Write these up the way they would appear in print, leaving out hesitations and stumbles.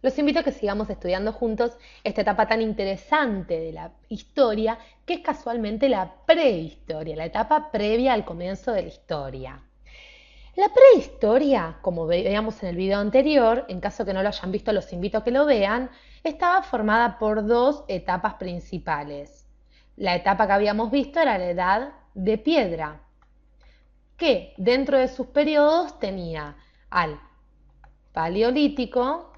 Los invito a que sigamos estudiando juntos esta etapa tan interesante de la historia, que es casualmente la prehistoria, la etapa previa al comienzo de la historia. La prehistoria, como veíamos en el video anterior, en caso que no lo hayan visto, los invito a que lo vean, estaba formada por dos etapas principales. La etapa que habíamos visto era la edad de piedra, que dentro de sus periodos tenía al paleolítico,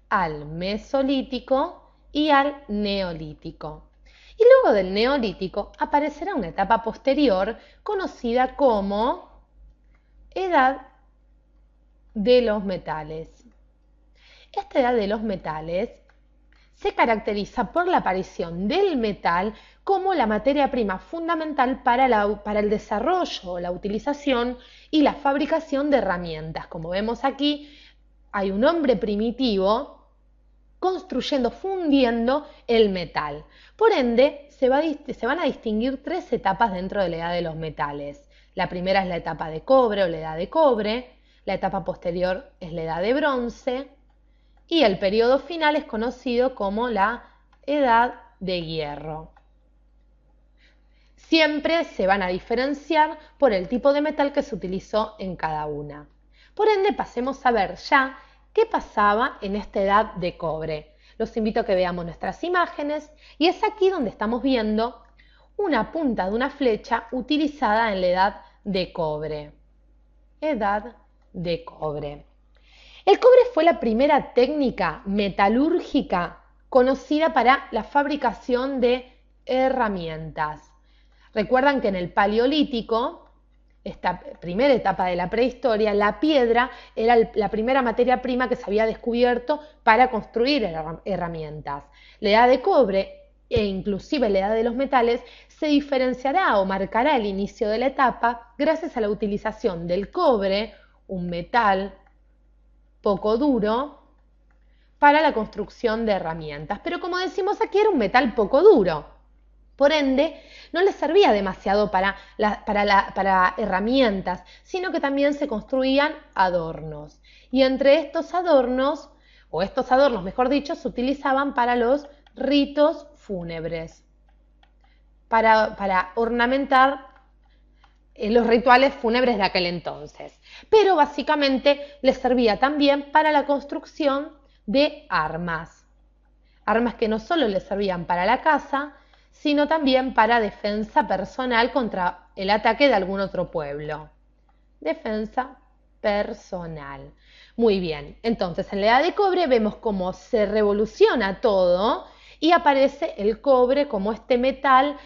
al mesolítico y al neolítico. Y luego del neolítico aparecerá una etapa posterior conocida como edad de los metales. Esta edad de los metales se caracteriza por la aparición del metal como la materia prima fundamental para el desarrollo, la utilización y la fabricación de herramientas. Como vemos aquí, hay un hombre primitivo construyendo, fundiendo el metal. Por ende, se van a distinguir tres etapas dentro de la edad de los metales. La primera es la etapa de cobre o la edad de cobre, la etapa posterior es la edad de bronce y el periodo final es conocido como la edad de hierro. Siempre se van a diferenciar por el tipo de metal que se utilizó en cada una. Por ende, pasemos a ver ya qué pasaba en esta edad de cobre. Los invito a que veamos nuestras imágenes y es aquí donde estamos viendo una punta de una flecha utilizada en la edad de cobre. Edad de cobre. El cobre fue la primera técnica metalúrgica conocida para la fabricación de herramientas. Recuerdan que en el Paleolítico, esta primera etapa de la prehistoria, la piedra era la primera materia prima que se había descubierto para construir herramientas. La edad de cobre e inclusive la edad de los metales se diferenciará o marcará el inicio de la etapa gracias a la utilización del cobre, un metal poco duro, para la construcción de herramientas. Pero como decimos aquí, era un metal poco duro. Por ende, no les servía demasiado para herramientas, sino que también se construían adornos. Y entre estos adornos, o estos adornos, mejor dicho, se utilizaban para los ritos fúnebres, para ornamentar los rituales fúnebres de aquel entonces. Pero básicamente les servía también para la construcción de armas. Armas que no solo les servían para la caza, sino también para defensa personal contra el ataque de algún otro pueblo. Defensa personal. Muy bien, entonces en la edad de cobre vemos cómo se revoluciona todo y aparece el cobre como este metal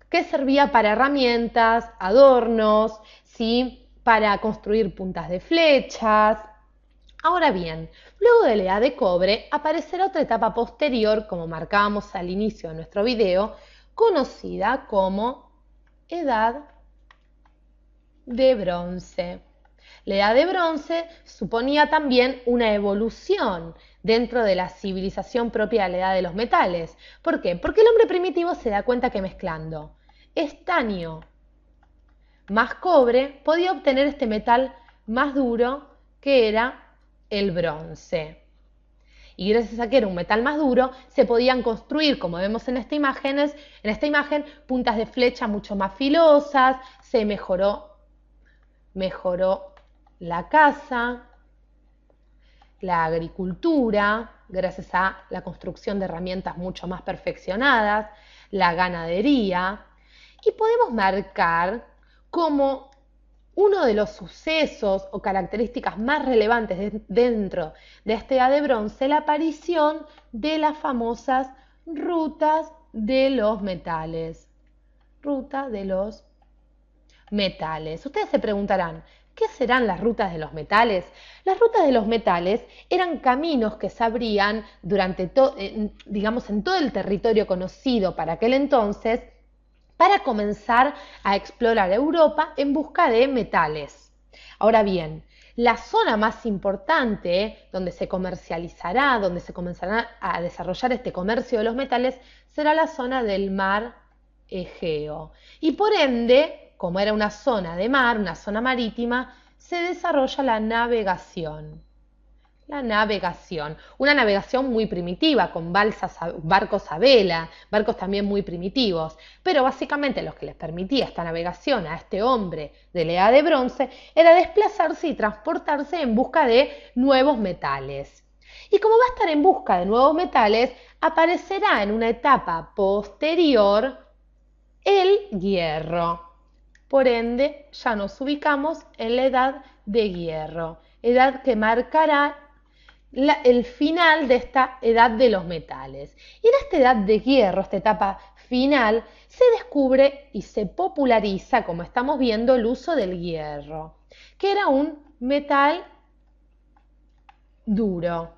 que servía para herramientas, adornos, ¿sí? Para construir puntas de flechas. Ahora bien, luego de la edad de cobre aparecerá otra etapa posterior, como marcábamos al inicio de nuestro video, conocida como edad de bronce. La edad de bronce suponía también una evolución dentro de la civilización propia de la edad de los metales. ¿Por qué? Porque el hombre primitivo se da cuenta que mezclando estaño más cobre podía obtener este metal más duro que era el bronce. Y gracias a que era un metal más duro, se podían construir, como vemos en esta imagen, puntas de flecha mucho más filosas, se mejoró la caza, la agricultura, gracias a la construcción de herramientas mucho más perfeccionadas, la ganadería, y podemos marcar como uno de los sucesos o características más relevantes dentro de esta edad de bronce, la aparición de las famosas rutas de los metales. Ruta de los metales. Ustedes se preguntarán, ¿qué serán las rutas de los metales? Las rutas de los metales eran caminos que se abrían digamos, en todo el territorio conocido para aquel entonces, para comenzar a explorar Europa en busca de metales. Ahora bien, la zona más importante donde se comercializará, donde se comenzará a desarrollar este comercio de los metales, será la zona del mar Egeo. Y por ende, como era una zona de mar, una zona marítima, se desarrolla la navegación. La navegación. Una navegación muy primitiva, con barcos a vela, barcos también muy primitivos. Pero básicamente lo que les permitía esta navegación a este hombre de la Edad de Bronce era desplazarse y transportarse en busca de nuevos metales. Y como va a estar en busca de nuevos metales, aparecerá en una etapa posterior el hierro. Por ende, ya nos ubicamos en la edad de hierro, edad que marcará el final de esta edad de los metales. Y en esta edad de hierro, esta etapa final, se descubre y se populariza, como estamos viendo, el uso del hierro, que era un metal duro,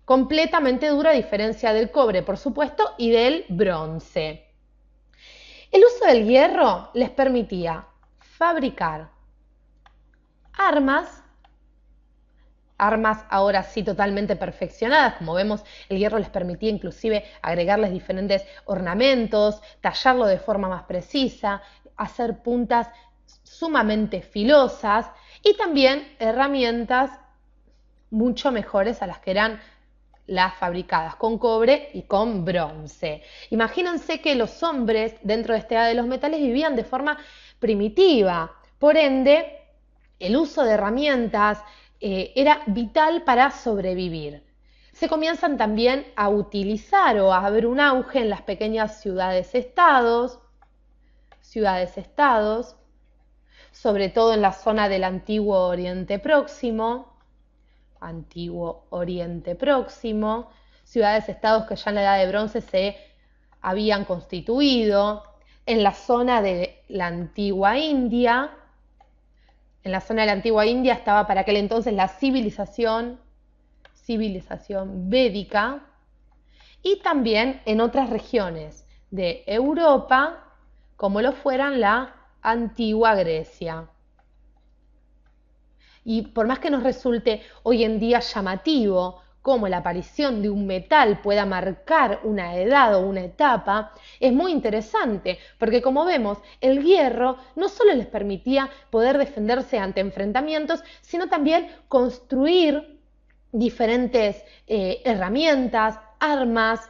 completamente duro a diferencia del cobre, por supuesto, y del bronce. El uso del hierro les permitía fabricar armas ahora sí totalmente perfeccionadas. Como vemos, el hierro les permitía inclusive agregarles diferentes ornamentos, tallarlo de forma más precisa, hacer puntas sumamente filosas y también herramientas mucho mejores a las que eran las fabricadas con cobre y con bronce. Imagínense que los hombres dentro de esta edad de los metales vivían de forma primitiva, por ende el uso de herramientas era vital para sobrevivir. Se comienzan también a utilizar o a haber un auge en las pequeñas ciudades-estados, sobre todo en la zona del Antiguo Oriente Próximo, ciudades-estados que ya en la Edad de Bronce se habían constituido, en la zona de la Antigua India. En la zona de la Antigua India estaba para aquel entonces la civilización védica, y también en otras regiones de Europa, como lo fueran la antigua Grecia. Y por más que nos resulte hoy en día llamativo cómo la aparición de un metal pueda marcar una edad o una etapa, es muy interesante, porque como vemos, el hierro no solo les permitía poder defenderse ante enfrentamientos, sino también construir diferentes herramientas, armas,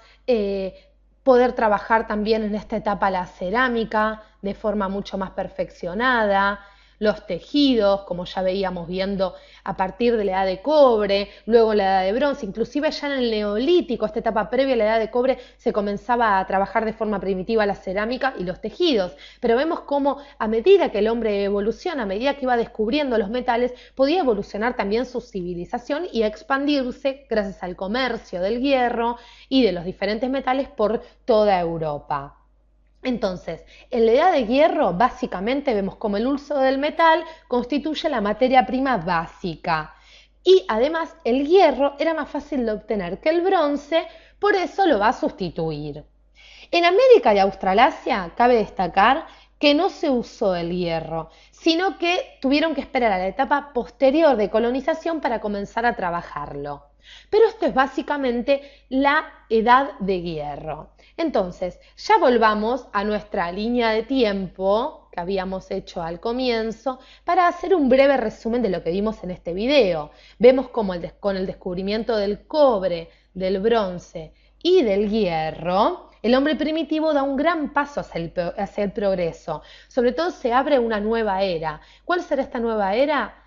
poder trabajar también en esta etapa la cerámica de forma mucho más perfeccionada, los tejidos, como ya veíamos viendo a partir de la edad de cobre, luego la edad de bronce, inclusive ya en el neolítico, esta etapa previa a la edad de cobre, se comenzaba a trabajar de forma primitiva la cerámica y los tejidos. Pero vemos cómo a medida que el hombre evoluciona, a medida que iba descubriendo los metales, podía evolucionar también su civilización y expandirse gracias al comercio del hierro y de los diferentes metales por toda Europa. Entonces, en la edad de hierro, básicamente vemos como el uso del metal constituye la materia prima básica. Y además, el hierro era más fácil de obtener que el bronce, por eso lo va a sustituir. En América y Australasia, cabe destacar que no se usó el hierro, sino que tuvieron que esperar a la etapa posterior de colonización para comenzar a trabajarlo. Pero esto es básicamente la edad de hierro. Entonces, ya volvamos a nuestra línea de tiempo que habíamos hecho al comienzo para hacer un breve resumen de lo que vimos en este video. Vemos cómo con el descubrimiento del cobre, del bronce y del hierro, el hombre primitivo da un gran paso hacia el progreso. Sobre todo se abre una nueva era. ¿Cuál será esta nueva era?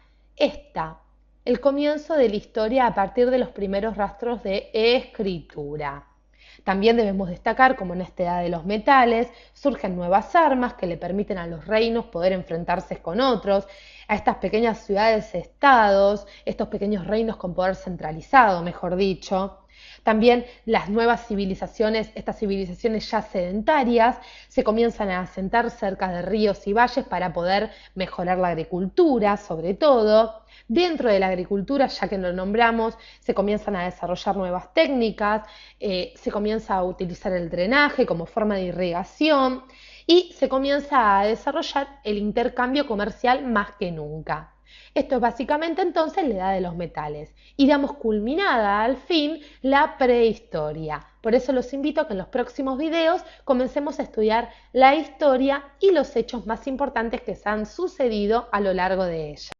El comienzo de la historia a partir de los primeros rastros de escritura. También debemos destacar cómo en esta edad de los metales surgen nuevas armas que le permiten a los reinos poder enfrentarse con otros, a estas pequeñas ciudades-estados, estos pequeños reinos con poder centralizado, mejor dicho. También las nuevas civilizaciones, estas civilizaciones ya sedentarias, se comienzan a asentar cerca de ríos y valles para poder mejorar la agricultura, sobre todo. Dentro de la agricultura, ya que lo nombramos, se comienzan a desarrollar nuevas técnicas, se comienza a utilizar el drenaje como forma de irrigación y se comienza a desarrollar el intercambio comercial más que nunca. Esto es básicamente entonces la edad de los metales y damos culminada al fin la prehistoria. Por eso los invito a que en los próximos videos comencemos a estudiar la historia y los hechos más importantes que se han sucedido a lo largo de ella.